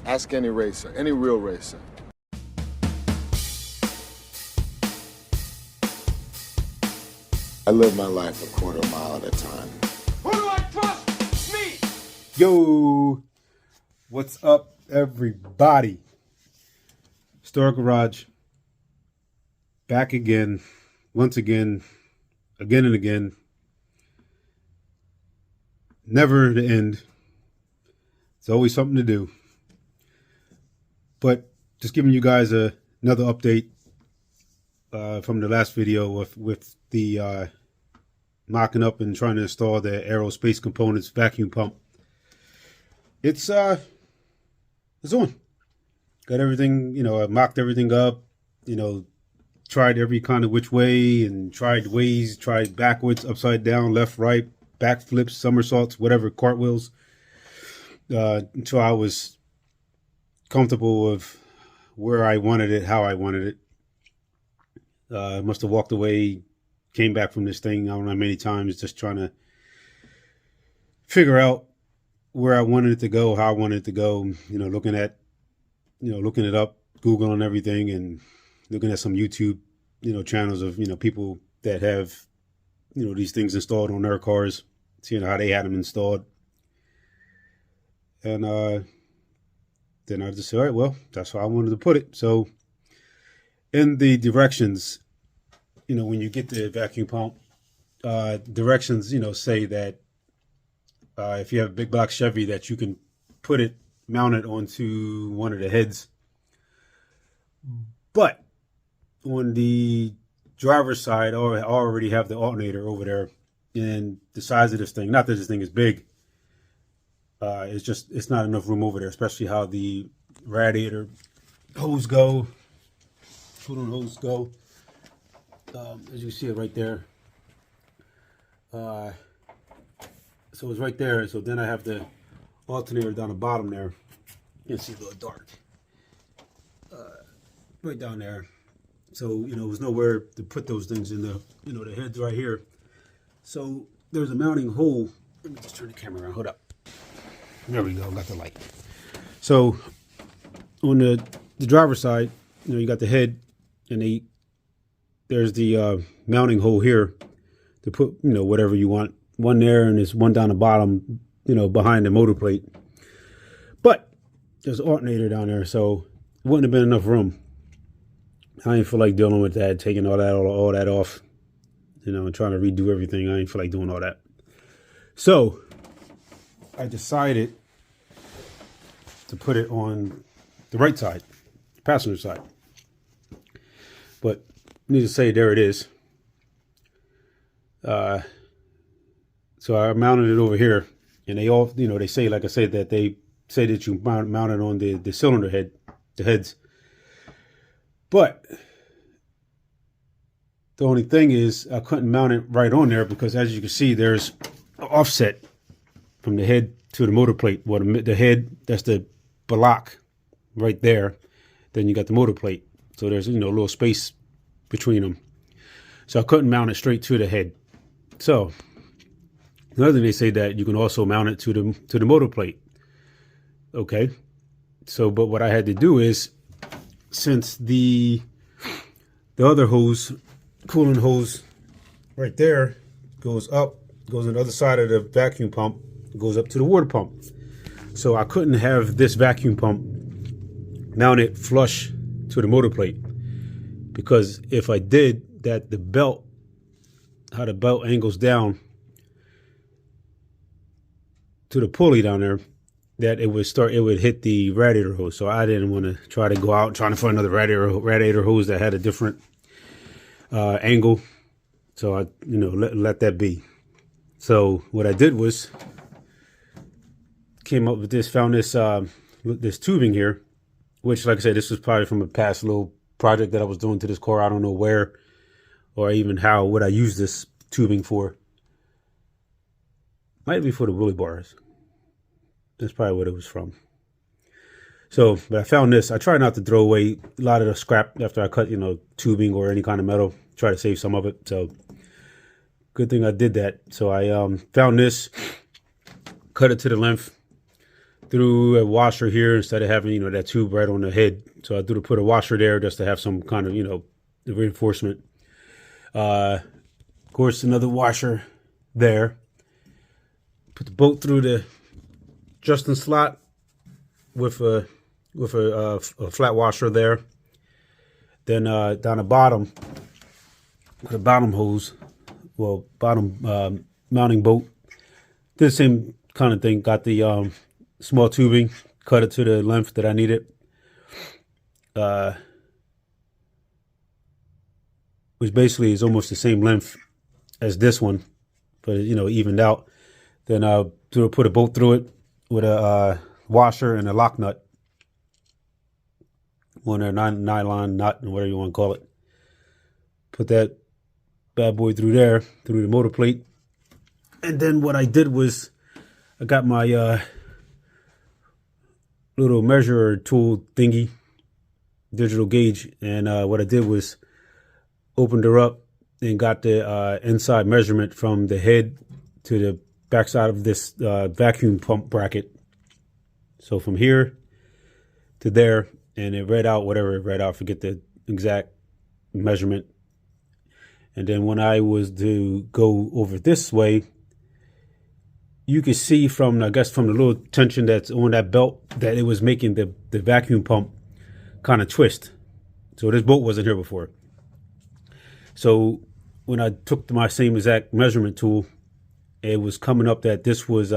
Ask any racer, any real racer. I live my life a quarter mile at a time. Who do I trust? Me! Yo, what's up, everybody? Store Garage, back again, once again, again and again. Never the end. It's always something to do. But just giving you guys another update from the last video with the mocking up and trying to install the Aerospace components vacuum pump. It's on. Got everything, I mocked everything up, tried every kind of which way and tried ways, tried backwards, upside down, left, right, back flips, somersaults, whatever, cartwheels, until I was comfortable with where I wanted it, how I wanted it. I must have walked away, came back from this thing, I don't know how many times, just trying to figure out where I wanted it to go, how I wanted it to go, looking it up, Googling everything, and looking at some YouTube, channels of, people that have, these things installed on their cars, seeing how they had them installed. And then I just said, all right, well, that's how I wanted to put it. So in the directions, when you get the vacuum pump, directions, say that if you have a big block Chevy, that you can put it mounted onto one of the heads. But on the driver's side, I already have the alternator over there, and the size of this thing, not that this thing is big, it's not enough room over there, especially how the radiator hose go, coolant hose go. As you see it right there. So it's right there. So then I have the alternator down the bottom there. You can see a little dark. Right down there. So, there's nowhere to put those things in the, the heads right here. So there's a mounting hole. Let me just turn the camera around. Hold up. There we go. Got the light. So on the driver's side, you got the head, and there's the mounting hole here to put, whatever you want. One there, and there's one down the bottom, behind the motor plate. But there's an alternator down there, so it wouldn't have been enough room. I ain't feel like dealing with that, taking all that off, and trying to redo everything. I ain't feel like doing all that. So I decided to put it on the right side, the passenger side. But needless to say, there it is. So I mounted it over here, and they all, they say, like I said, that they say that you mount it on the cylinder head, the heads. But the only thing is I couldn't mount it right on there because, as you can see, there's an offset from the head to the motor plate. Well, the head, that's the block right there. Then you got the motor plate. So there's, a little space between them. So I couldn't mount it straight to the head. So another thing, they say that you can also mount it to the motor plate. Okay. So, but what I had to do is, since the other hose, coolant hose right there, goes up, goes on the other side of the vacuum pump, goes up to the water pump. So I couldn't have this vacuum pump mounted flush to the motor plate, because if I did that, the belt, how the belt angles down to the pulley down there, that it would hit the radiator hose. So I didn't want to try to go out trying to find another radiator hose that had a different angle. So I, let that be. So what I did was came up with this, found this tubing here, which, like I said, this was probably from a past little project that I was doing to this car. I don't know where or even what I used this tubing for. Might be for the wheelie bars. That's probably what it was from. So, but I found this. I try not to throw away a lot of the scrap after I cut, tubing or any kind of metal. Try to save some of it. So, good thing I did that. So I found this, cut it to the length, threw a washer here instead of having, that tube right on the head. So I threw to put a washer there just to have some kind of, the reinforcement. Of course, another washer there. Put the bolt through the adjusting slot with a flat washer there. Then down the bottom, the bottom hose, bottom mounting bolt. Did the same kind of thing. Got the small tubing, cut it to the length that I needed. Which basically is almost the same length as this one, but evened out. Then put a bolt through it with a washer and a lock nut, one of their nylon nut or whatever you want to call it. Put that bad boy through there, through the motor plate. And then what I did was I got my little measurer tool thingy, digital gauge, and what I did was opened her up and got the inside measurement from the head to the backside of this vacuum pump bracket. So from here to there, and it read out whatever it read out, forget the exact measurement. And then when I was to go over this way, you could see from, I guess, from the little tension that's on that belt that it was making the vacuum pump kind of twist. So this bolt wasn't here before. So when I took my same exact measurement tool, it was coming up that this was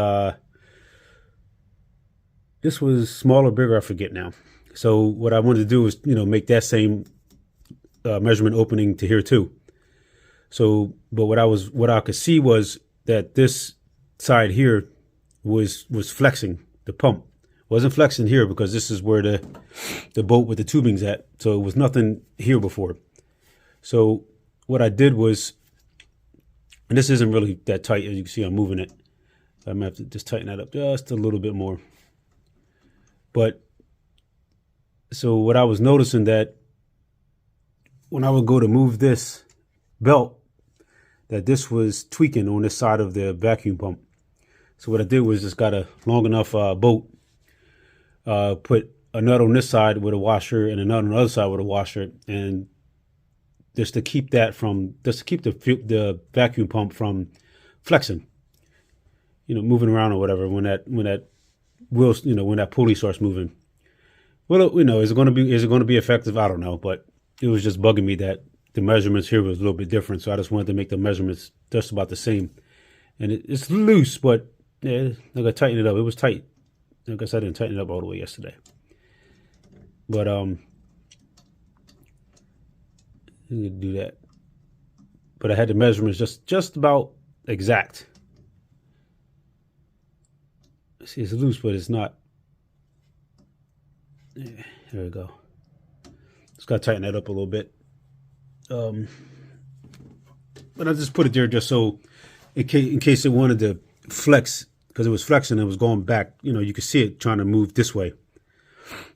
smaller, bigger, I forget now. So what I wanted to do is, make that same measurement opening to here too. So, but what I could see was that this side here was flexing. The pump wasn't flexing here because this is where the bolt with the tubing's at. So it was nothing here before. So what I did was, and this isn't really that tight, as you can see, I'm moving it. I'm gonna have to just tighten that up just a little bit more. But so what I was noticing that when I would go to move this belt, that this was tweaking on this side of the vacuum pump. So what I did was just got a long enough bolt, put a nut on this side with a washer and a nut on the other side with a washer, and just to keep the vacuum pump from flexing, moving around or whatever when that wheel, when that pulley starts moving. Well, is it going to be effective? I don't know, but it was just bugging me that the measurements here was a little bit different, so I just wanted to make the measurements just about the same. And it's loose, but yeah, I got to tighten it up. It was tight. I guess I didn't tighten it up all the way yesterday. But I need to do that. But I had the measurements just about exact. See, it's loose, but it's not. Yeah, there we go. Just got to tighten that up a little bit. But I just put it there just so in case it wanted to flex, because it was flexing and it was going back, you could see it trying to move this way.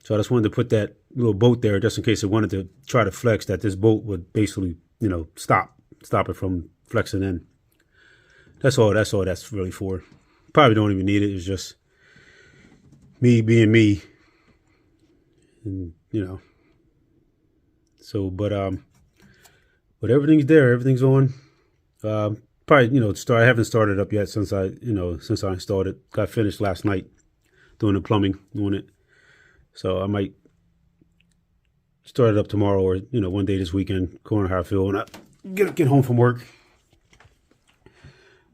So I just wanted to put that little bolt there just in case it wanted to try to flex, that this bolt would basically, stop it from flexing in. That's all that's really for. Probably don't even need it. It's just me being me. And, so, but everything's there. Everything's on. Probably, I haven't started up yet since I installed it. Got finished last night doing the plumbing on it. So I might start it up tomorrow or, one day this weekend, according to how I feel when I get home from work.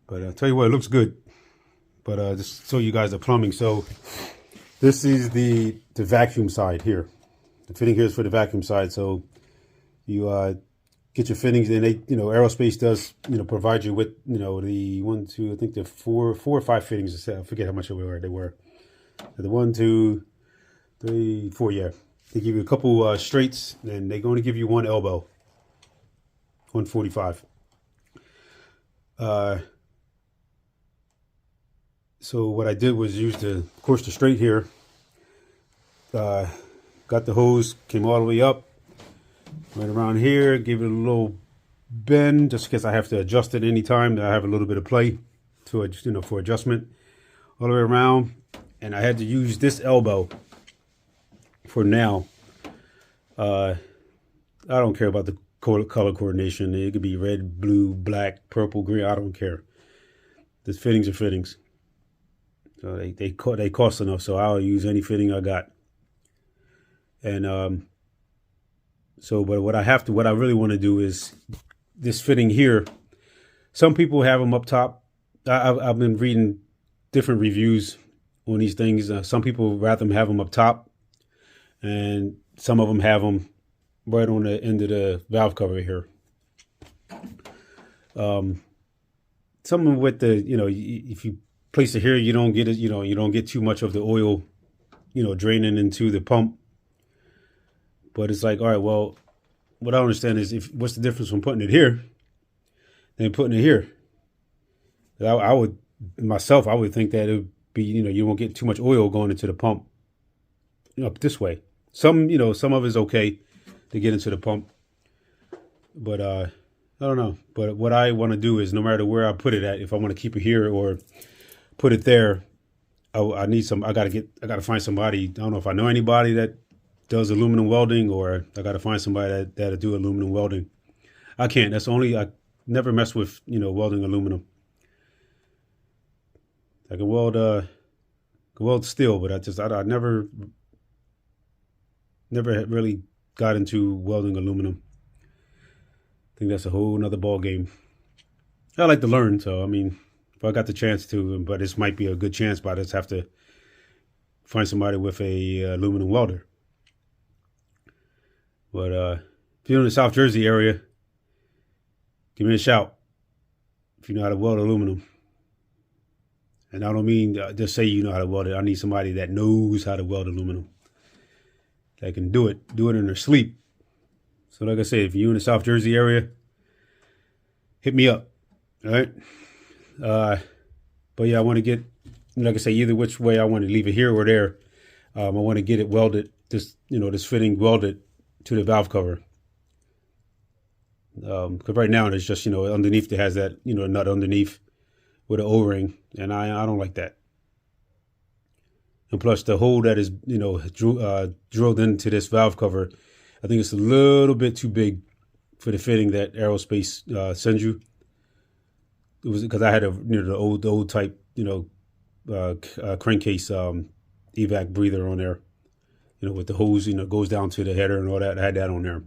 But I'll tell you what, it looks good. But just show you guys the plumbing. So this is the vacuum side here. The fitting here is for the vacuum side. So you get your fittings, and they, Aerospace does, provide you with, the 1, 2, I think the four or five fittings. I forget how much they were. The 1, 2, 3, 4, yeah. They give you a couple straights, and they're going to give you one elbow, 145. So what I did was use the straight here. Got the hose, came all the way up, right around here, gave it a little bend, just in case I have to adjust it anytime that I have a little bit of play to, for adjustment. All the way around, and I had to use this elbow for now. I don't care about the color coordination. It could be red, blue, black, purple, green. I don't care. The fittings are fittings. So they cost enough. So I'll use any fitting I got. And so, but what I really want to do is this fitting here. Some people have them up top. I've been reading different reviews on these things. Some people rather have them up top, and some of them have them right on the end of the valve cover here. Some with the, if you place it here, you don't get it, you don't get too much of the oil, draining into the pump. But it's like, all right, well, what I understand is what's the difference from putting it here than putting it here? I would think that it would be, you won't get too much oil going into the pump, up this way. Some of it's okay to get into the pump, but I don't know. But what I want to do is, no matter where I put it at, if I want to keep it here or put it there, I gotta find somebody. I don't know if I know anybody that does aluminum welding, or I gotta find somebody that'll do aluminum welding. I can't. I never mess with, welding aluminum. I can weld steel, but I never really got into welding aluminum. I think that's a whole nother ball game. I like to learn, so I mean, if I got the chance to, but this might be a good chance, but I just have to find somebody with a aluminum welder. But if you're in the South Jersey area, give me a shout if you know how to weld aluminum. And I don't mean just say you know how to weld it. I need somebody that knows how to weld aluminum, that can do it in their sleep. So like I said, if you're in the South Jersey area, hit me up. All right. But yeah, I want to get, like I say, either which way I want to leave it here or there. I want to get it welded, this fitting welded to the valve cover. Because right now it's just, underneath it has that, nut underneath with an O-ring, and I don't like that. And plus the hole that is, drilled into this valve cover, I think it's a little bit too big for the fitting that Aerospace sends you. It was because I had the old type, crankcase evac breather on there, with the hose, goes down to the header and all that. I had that on there.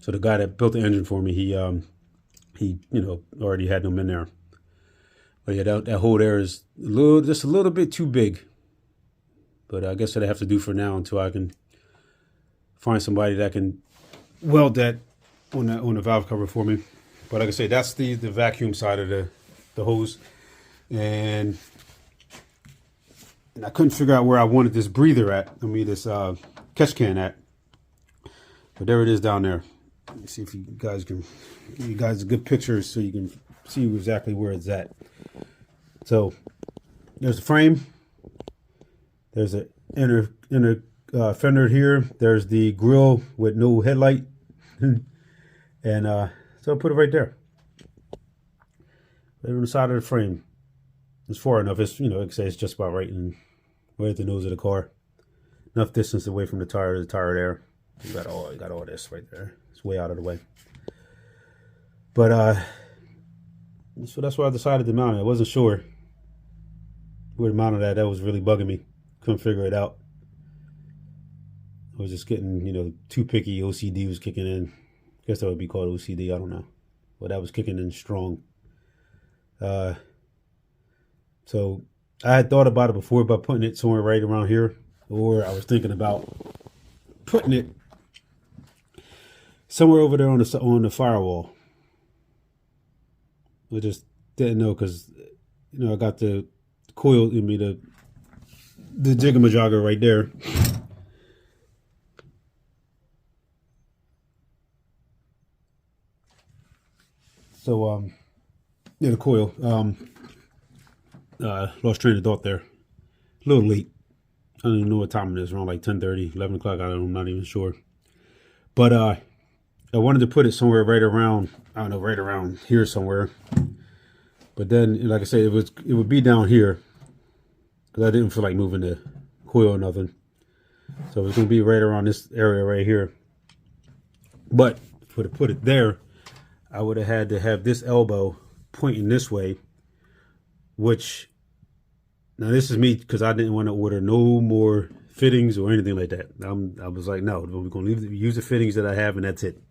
So the guy that built the engine for me, he already had them in there. But yeah, that hole there is just a little bit too big. But I guess that I have to do for now until I can find somebody that can weld that on the valve cover for me. But like I say, that's the vacuum side of the hose. And I couldn't figure out where I wanted this breather at. This catch can at. But there it is down there. Let me see if you guys can give you guys a good picture so you can see exactly where it's at. So there's the frame. There's an inner fender here. There's the grill with no headlight. And so I'll put it right there. Right on the side of the frame. It's far enough. It's, like I say, it's just about right at the nose of the car. Enough distance away from the tire there. You got all this right there. It's way out of the way. But so that's why I decided to mount it. I wasn't sure where to mount it at. That was really bugging me. Couldn't figure it out. I was just getting, too picky. OCD was kicking in. I guess that would be called OCD. I don't know. But that was kicking in strong. So I had thought about it before about putting it somewhere right around here. Or I was thinking about putting it somewhere over there on the firewall. I just didn't know because, I got the coil in me, the jigger right there. So, the coil. Lost train of thought there. A little late. I don't even know what time it is. Around like 10:30, 11 o'clock. I'm not even sure. But I wanted to put it somewhere right around here somewhere. But then, like I said, it would be down here. because I didn't feel like moving the coil or nothing. So it's going to be right around this area right here. But to put it there, I would have had to have this elbow pointing this way, which, now this is me because I didn't want to order no more fittings or anything like that. I was like, no, we're going to use the fittings that I have and that's it.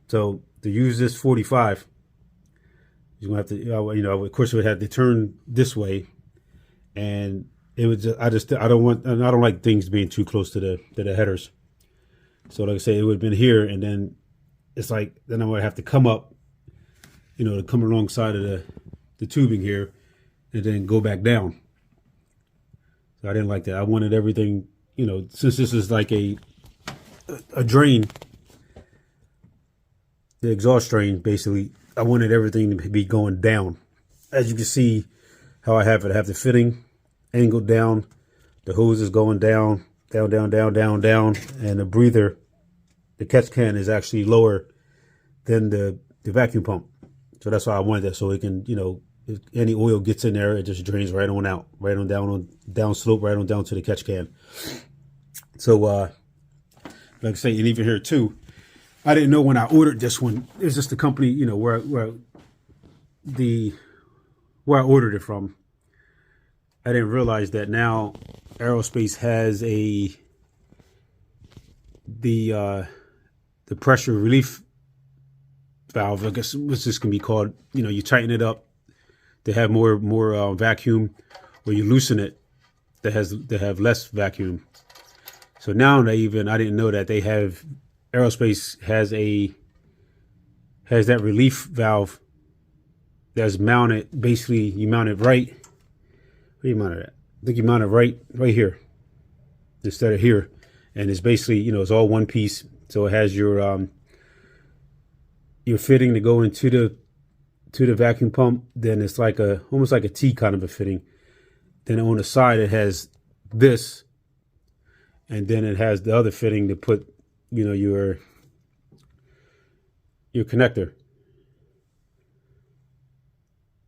So to use this 45, you're going to have to, you know, of course, it would have to turn this way, and it was just, I don't like things being too close to the headers. So like I say, it would have been here, and then it's like, then I would have to come up, you know, to come alongside of the tubing here, and then go back down. So I didn't like that. I wanted everything, you know, since this is like a drain, the exhaust drain, basically, I wanted everything to be going down. As you can see how I have it. I have the fitting angled down. The hose is going down, down, down, down, down, down. And the breather, the catch can, is actually lower than the vacuum pump. So that's why I wanted that. So it can, you know, if any oil gets in there, it just drains right on out, right on down slope, right on down to the catch can. So, like I say, and even here too, I didn't know when I ordered this one. It was just the company, you know, where I ordered it from. I didn't realize that now Aerospace has the pressure relief valve. I guess what's this can be called. You know, you tighten it up to have more vacuum, or you loosen it to have less vacuum. So now I didn't know that they have. Aerospace has that relief valve that's mounted. Basically, you mount it right. Where do you mount it at? I think you mount it right here instead of here, and it's basically, you know, it's all one piece. So it has your fitting to go into the vacuum pump. Then it's like almost like a T kind of a fitting. Then on the side it has this, and then it has the other fitting to put, you know, your connector.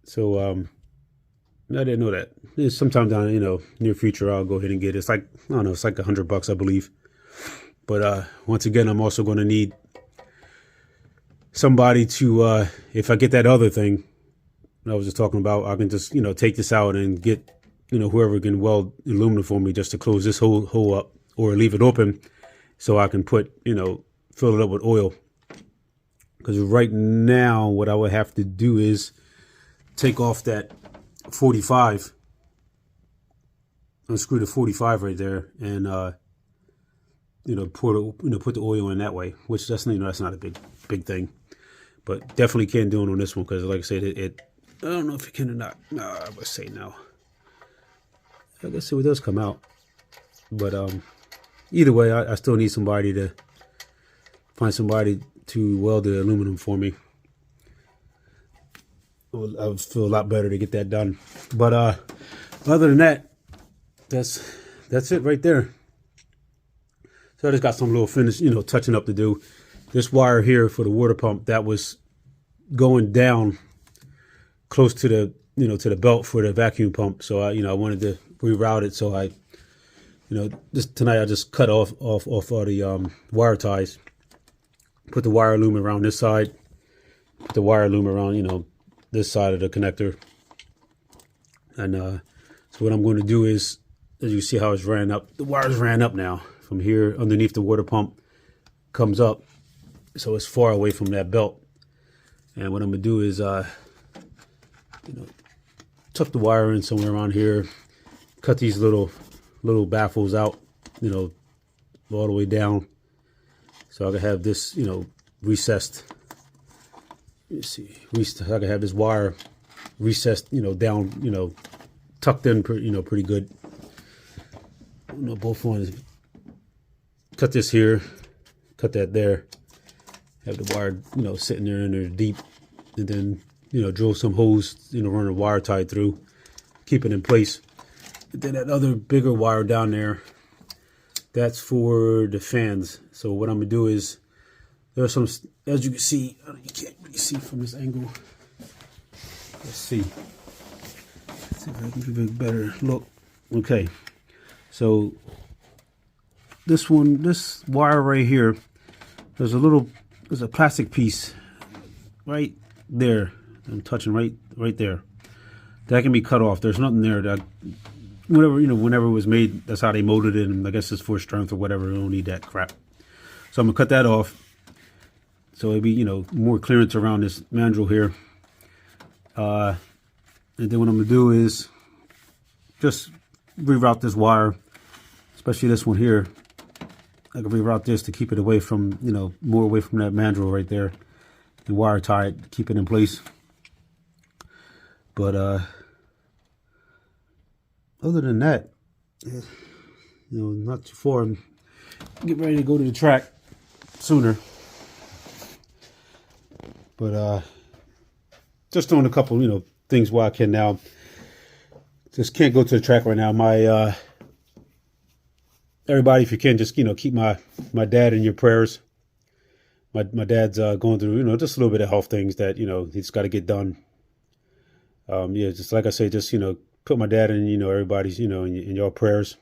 So I didn't know that. Sometime down, you know, near future, I'll go ahead and get it. It's like, I don't know, it's like $100, I believe. But once again, I'm also going to need somebody to, if I get that other thing I was just talking about, I can just, you know, take this out and get, you know, whoever can weld aluminum for me just to close this hole up, or leave it open so I can put, you know, fill it up with oil. Because right now what I would have to do is take off that 45, unscrew the 45 right there, and you know, put the oil in that way. Which that's, you know, that's not a big thing, but definitely can't do it on this one because, like I said, it I don't know if it can or not. No, I would say no. I guess it does come out, but either way, I still need find somebody to weld the aluminum for me. I would feel a lot better to get that done. But other than that, that's it right there. So I just got some little finish, you know, touching up to do. This wire here for the water pump, that was going down close to the, you know, to the belt for the vacuum pump. So I wanted to reroute it. So tonight I just cut off all the wire ties. Put the wire loom around this side. Put the wire loom around, you know, this side of the connector. And so what I'm going to do is, as you see how it's ran up, the wires ran up now from here underneath the water pump, comes up, so it's far away from that belt. And what I'm gonna do is tuck the wire in somewhere around here, cut these little baffles out, you know, all the way down, so I can have this, you know, recessed. Let me see, I can have this wire recessed, you know, down, you know, tucked in, pretty good. You know, both ones. Cut this here, cut that there. Have the wire, you know, sitting there in there deep, and then, you know, drill some holes, you know, run a wire tie through, keep it in place. And then that other bigger wire down there, that's for the fans. So what I'm gonna do is, there's some, as you can see, you can't really see from this angle. Let's see. Let's see if I can give it a better look. Okay, so this wire right here, there's a plastic piece right there. I'm touching right there. That can be cut off. There's nothing there that, whenever it was made, that's how they molded it, and I guess it's for strength or whatever. We don't need that crap. So I'm gonna cut that off. So it'd be, more clearance around this mandrel here. And then what I'm gonna do is just reroute this wire, especially this one here. I can reroute this to keep it away from, more away from that mandrel right there, and wire tie it, keep it in place. But other than that, not too far. I'm getting ready to go to the track sooner. But just doing a couple, things while I can now. Just can't go to the track right now. My everybody, if you can, just keep my dad in your prayers. My dad's going through just a little bit of health things that he's got to get done. Yeah, just like I say, just put my dad in everybody's in your prayers.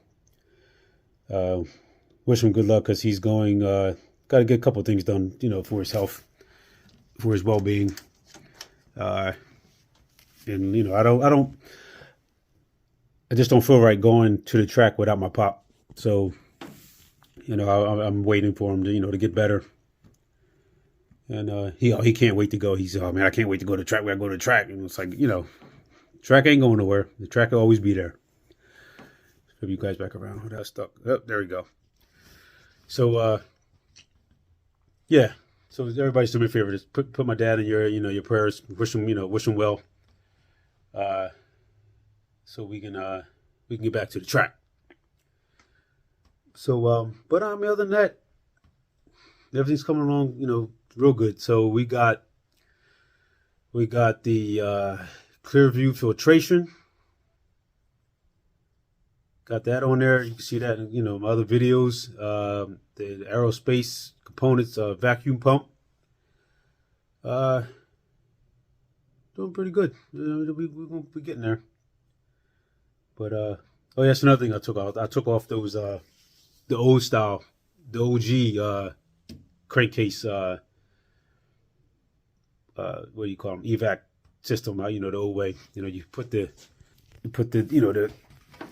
Wish him good luck because he's got to get a couple things done for his health, for his well-being. And I just don't feel right going to the track without my pop. So I'm waiting for him to get better. And he can't wait to go. He's, oh man, I can't wait to go to the track. We gotta go to the track. And it's like, track ain't going nowhere. The track will always be there. Flip you guys back around. Oh, that's stuck. Oh, there we go. So yeah. So everybody's do me a favor. Just put my dad in your prayers. Wish him well. So we can get back to the track. So but other than that, everything's coming along, real good. So we got the clear view filtration. Got that on there. You can see that in my other videos. The Aerospace components vacuum pump. Doing pretty good. We're gonna be getting there. But oh yeah, that's another thing I took off. I took off those the old style, the OG crankcase. What do you call them? Evac system. The old way. You put the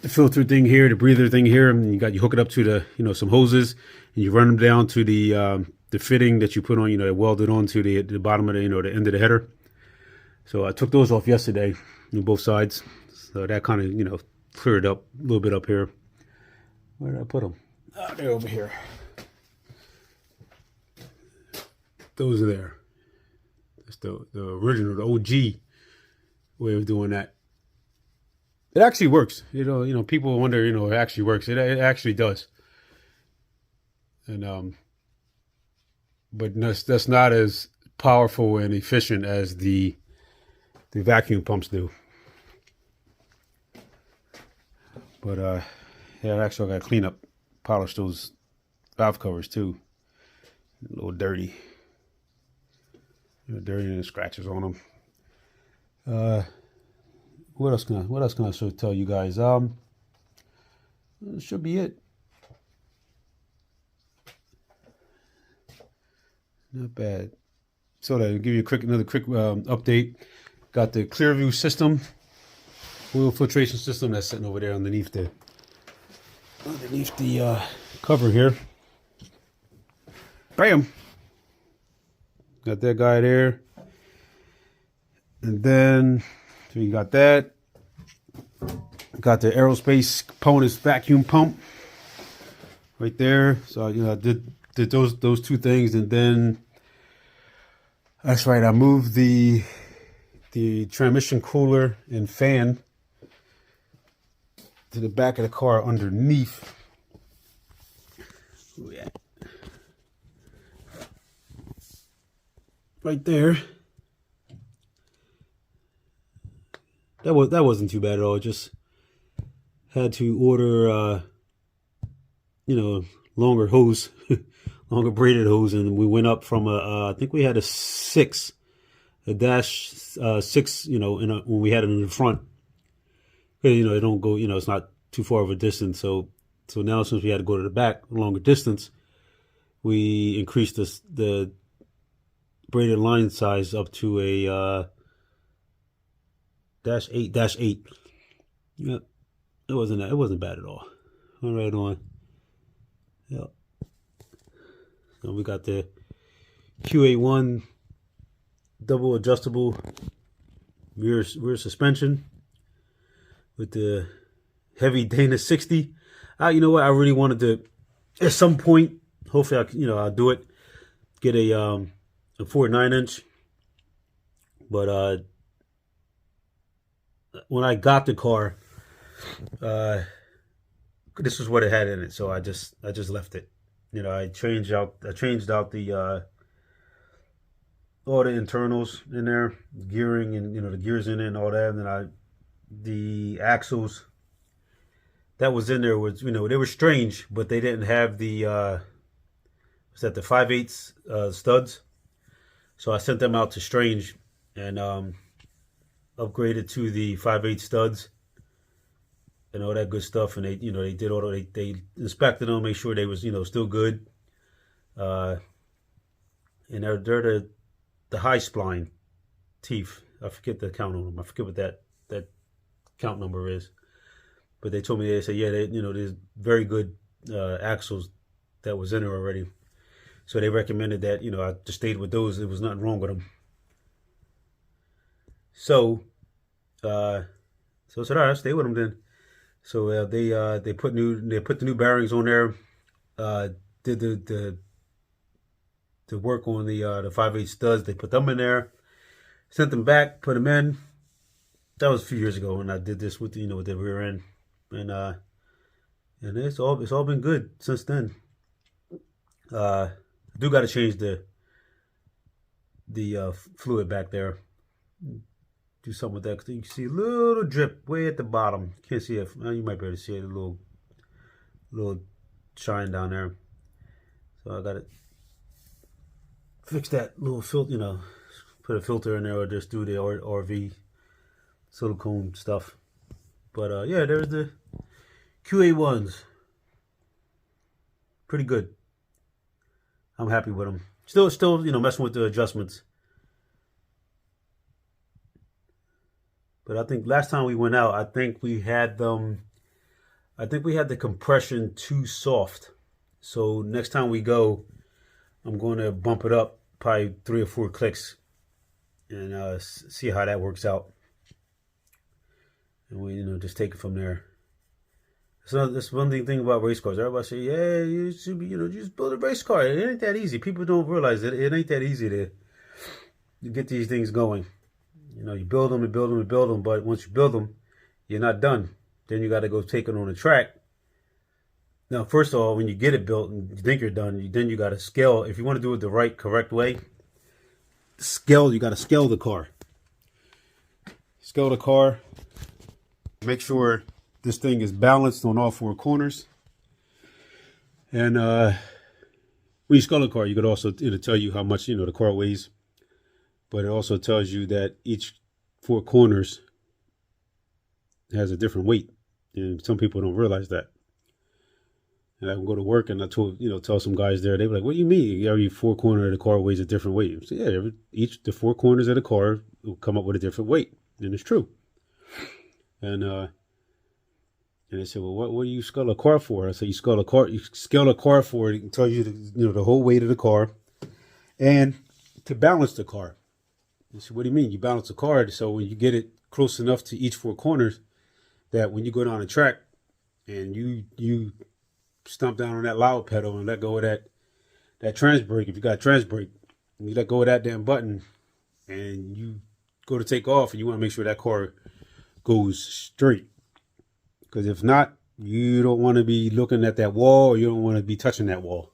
the filter thing here, the breather thing here, and you hook it up to the some hoses, and you run them down to the fitting that you put on, welded onto the bottom of the the end of the header. So I took those off yesterday, both sides. So that kind of cleared up a little bit up here. Where did I put them? Oh, they're over here. Those are there. That's the original, the OG way of doing that. It actually works. People wonder, it actually works. It actually does. And but that's not as powerful and efficient as the vacuum pumps do. But yeah, actually I got to clean up, polish those valve covers too. A little dirty. Dirty and scratches on them. What else can I sort of tell you guys? That should be it. Not bad. So to give you another quick update, got the Clearview system, oil filtration system that's sitting over there underneath the cover here. Bam. Got that guy there, and then so you got that. Got the Aerospace components vacuum pump right there. So I did those two things, and then that's right. I moved the transmission cooler and fan to the back of the car underneath. Oh, yeah. Right there. That wasn't too bad at all. Just had to order longer hose, longer braided hose, and we went up from I think we had a dash 6, when we had it in the front. Because it don't go, it's not too far of a distance. So now since we had to go to the back a longer distance, we increased the braided line size up to a -8. Yeah, it wasn't bad at all. All right on. Yeah. So we got the QA1 double adjustable rear suspension with the heavy Dana 60. You know what? I really wanted to, at some point, hopefully I'll do it. Get a 4.9 inch. But when I got the car, this is what it had in it, so I just left it. I changed out the all the internals in there, gearing, and the gears in it and all that. And then the axles that was in there was, they were strange, but they didn't have the was that the 5/8 studs. So I sent them out to Strange and upgraded to the 5/8 studs and all that good stuff. And they did all they inspected them, make sure they was still good. And they're the high spline teeth. I forget the count on them. I forget what that count number is. But they told me, they said, yeah, there's very good axles that was in there already. So they recommended that, I just stayed with those. There was nothing wrong with them. So, I said, all right, I'll stay with them then. So they put the new bearings on there. Did the work on the 5/8 studs. They put them in there, sent them back, put them in. That was a few years ago when I did this with with the rear end, and it's all been good since then. I do got to change the fluid back there. Do something with that because you can see a little drip way at the bottom. Can't see it. Well, you might be able to see it, a little shine down there. So I got to fix that little filter. Put a filter in there or just do the RV silicone stuff. But yeah, there's the QA1s. Pretty good. I'm happy with them. Still, messing with the adjustments. But I think last time we went out, I think we had them. I think we had the compression too soft. So next time we go, I'm going to bump it up probably 3 or 4 clicks and see how that works out. And we just take it from there. So that's one thing about race cars. Everybody say, yeah, you should be, just build a race car. It ain't that easy. People don't realize that it ain't that easy to get these things going. You build them and build them and build them, but once you build them, you're not done. Then you got to go take it on the track. Now, first of all, when you get it built and you think you're done, then you got to scale. If you want to do it the correct way, you got to scale the car. Scale the car. Make sure this thing is balanced on all 4 corners. And when you scale the car, you could also tell you how much the car weighs. But it also tells you that each 4 corners has a different weight. And some people don't realize that. And I can go to work and I tell some guys there, they be like, what do you mean? Every 4 corner of the car weighs a different weight. So yeah, the 4 corners of the car will come up with a different weight. And it's true. And they said, well, what do you scale a car for? I said, you scale a car for it. It tells you the whole weight of the car and to balance the car. You say, what do you mean? You balance the car so when you get it close enough to each 4 corners that when you go down the track and you stomp down on that loud pedal and let go of that trans brake, if you got a trans brake, and you let go of that damn button and you go to take off and you want to make sure that car goes straight. Because if not, you don't want to be looking at that wall or you don't want to be touching that wall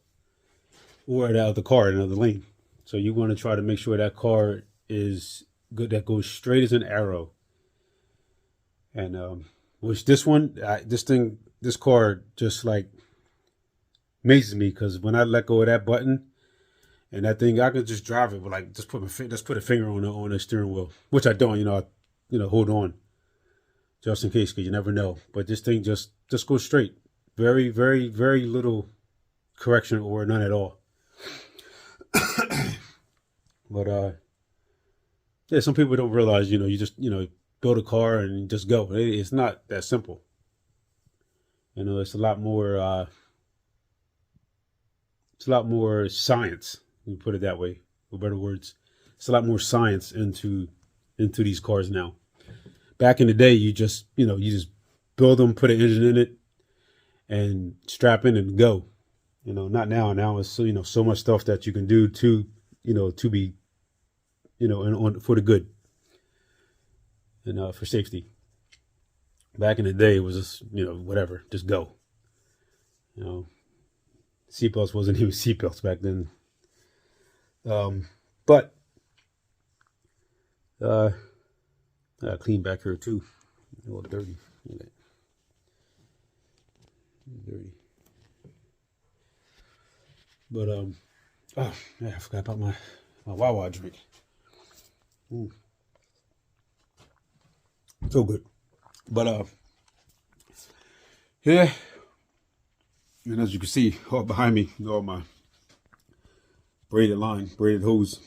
or the other car in another lane. So you want to try to make sure that car is good, that goes straight as an arrow. And which this car just like amazes me because when I let go of that button and that thing, I can just drive it with like just put a finger on the steering wheel, which I don't. Hold on, just in case, because you never know. But this thing just goes straight. Very, very, very little correction or none at all. But yeah, some people don't realize, you just, build a car and you just go. It's not that simple. It's a lot more. It's a lot more science. We put it that way, for better words. It's a lot more science into these cars now. Back in the day, you just build them, put an engine in it, and strap in and go. Not now. Now it's so much stuff that you can do to be for the good and for safety. Back in the day, it was just whatever, just go. Seatbelts wasn't even seatbelts back then. But clean back here too. A little dirty. Dirty. But oh yeah, I forgot about my Wawa drink. So good. But yeah. And as you can see, all behind me, all my braided hose.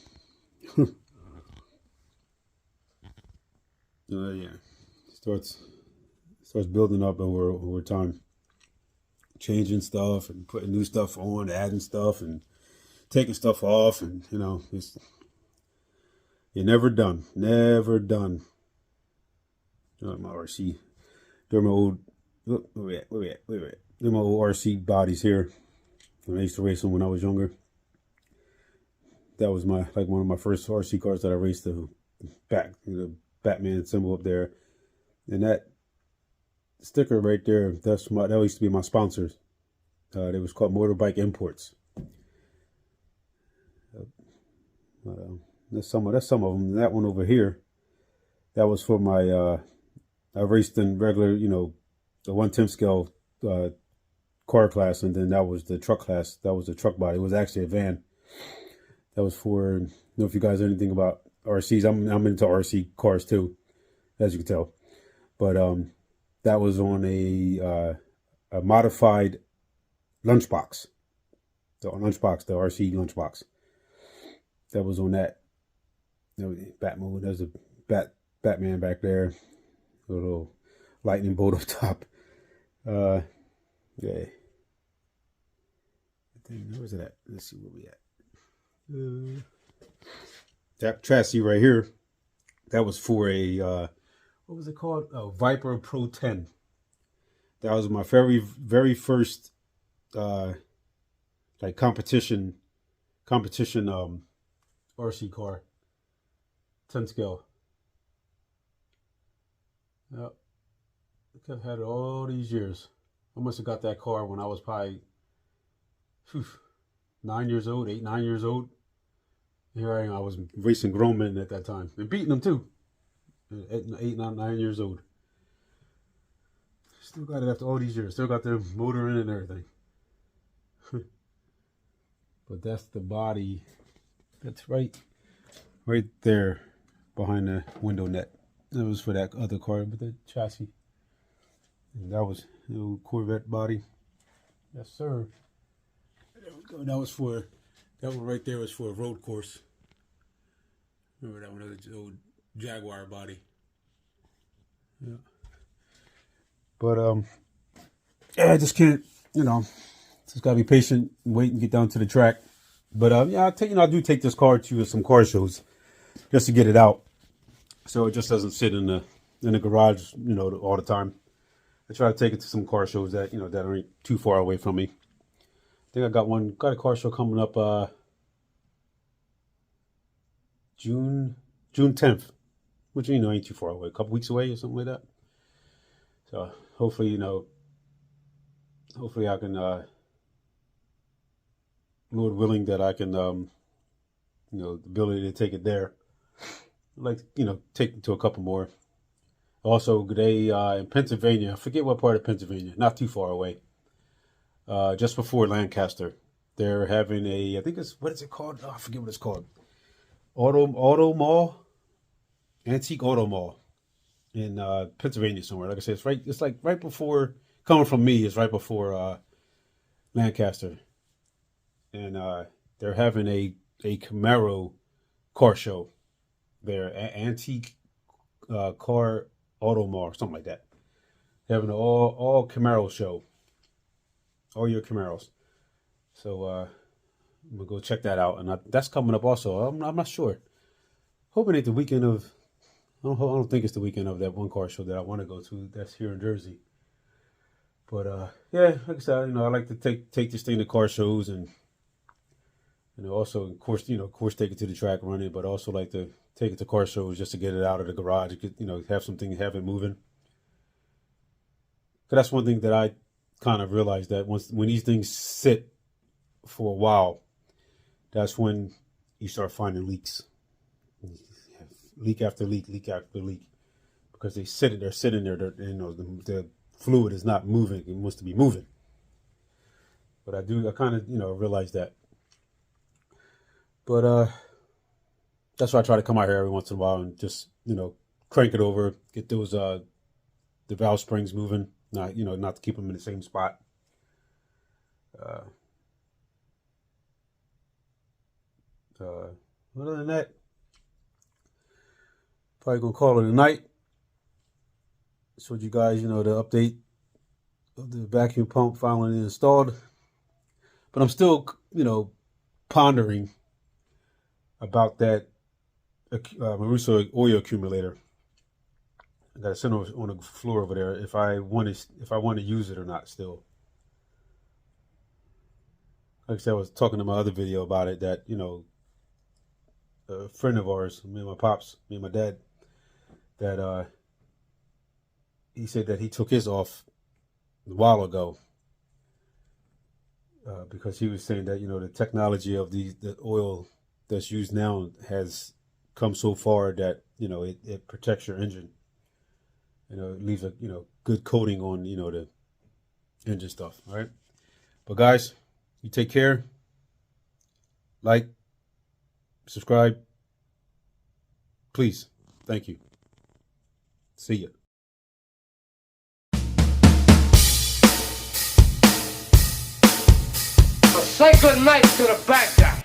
Yeah, starts building up over time, changing stuff and putting new stuff on, adding stuff and taking stuff off, and you're never done. My RC, they're my old. Look, where we at? They're my old RC bodies here. When I used to race them when I was younger. That was one of my first RC cars that I raced. The Batman symbol up there, and that sticker right there. That used to be my sponsors. It was called Motorbike Imports. That's some of them. That one over here, that was for my. I raced in regular, the 1/10 scale car class, and then that was the truck class. That was the truck body. It was actually a van. That was for, I don't know if you guys know anything about RCs. I'm into RC cars too, as you can tell. But that was on a modified lunchbox. The RC lunchbox. That was on that. Batmobile. There's a Batman back there. A little lightning bolt up top. Yeah. Where's it at? Let's see where we at. That chassis right here, that was for a what was it called? A Viper Pro 10. That was my very, very first competition RC car, 10 scale. Yep. I've had it all these years. I must have got that car when I was probably 9 years old, 9 years old. Here I am. I was racing grown men at that time and beating them too. At 9 years old. Still got it after all these years. Still got the motor in and everything. But that's the body. That's right there behind the window net. That was for that other car, but the chassis. And that was the old Corvette body. Yes, sir. There we go. That one right there was for a road course. Remember that one, the old Jaguar body. Yeah. But yeah, I just can't, just gotta be patient and wait and get down to the track. But yeah, I do take this car to some car shows just to get it out, so it just doesn't sit in the garage, all the time. I try to take it to some car shows that that aren't too far away from me. I think I got a car show coming up June 10th, which ain't too far away, a couple weeks away or something like that. So hopefully, hopefully I can, Lord willing, that I can, the ability to take it there. I'd like to, take it to a couple more. Also, they in Pennsylvania, I forget what part of Pennsylvania, not too far away, just before Lancaster, they're having I think what is it called? Oh, I forget what it's called. Auto Mall, Antique Auto Mall in Pennsylvania somewhere. Like I said, it's right. It's like right before coming from me. It's right before Lancaster, and they're having a Camaro car show. Their antique car auto mall, something like that. They're having an all Camaro show, all your Camaros. So I'm gonna go check that out, and that's coming up also. I'm not sure. Hoping it's the weekend of. I don't think it's the weekend of that one car show that I want to go to. That's here in Jersey. But yeah, like I said, I like to take this thing to car shows, and also of course take it to the track, run it, but also like to take it to car shows just to get it out of the garage, have something, have it moving. Cause that's one thing that I kind of realized, that when these things sit for a while, that's when you start finding leaks. Leak after leak, because they're sitting there. The fluid is not moving; it wants to be moving. But I kind of realize that. But that's why I try to come out here every once in a while and just crank it over, get those the valve springs moving. Not to keep them in the same spot. Other than that, probably gonna call it a night. Showed you guys, the update of the vacuum pump finally installed. But I'm still, pondering about that Maruso oil accumulator. I got to sit on the floor over there if I want to use it or not still. Like I said, I was talking in my other video about it, that, a friend of ours, me and my dad, that he said that he took his off a while ago because he was saying that the technology of the oil that's used now has come so far that it protects your engine. It leaves a good coating on the engine stuff. All right, but guys, you take care. Like, subscribe, please. Thank you. See ya. Say good night to the bad guy.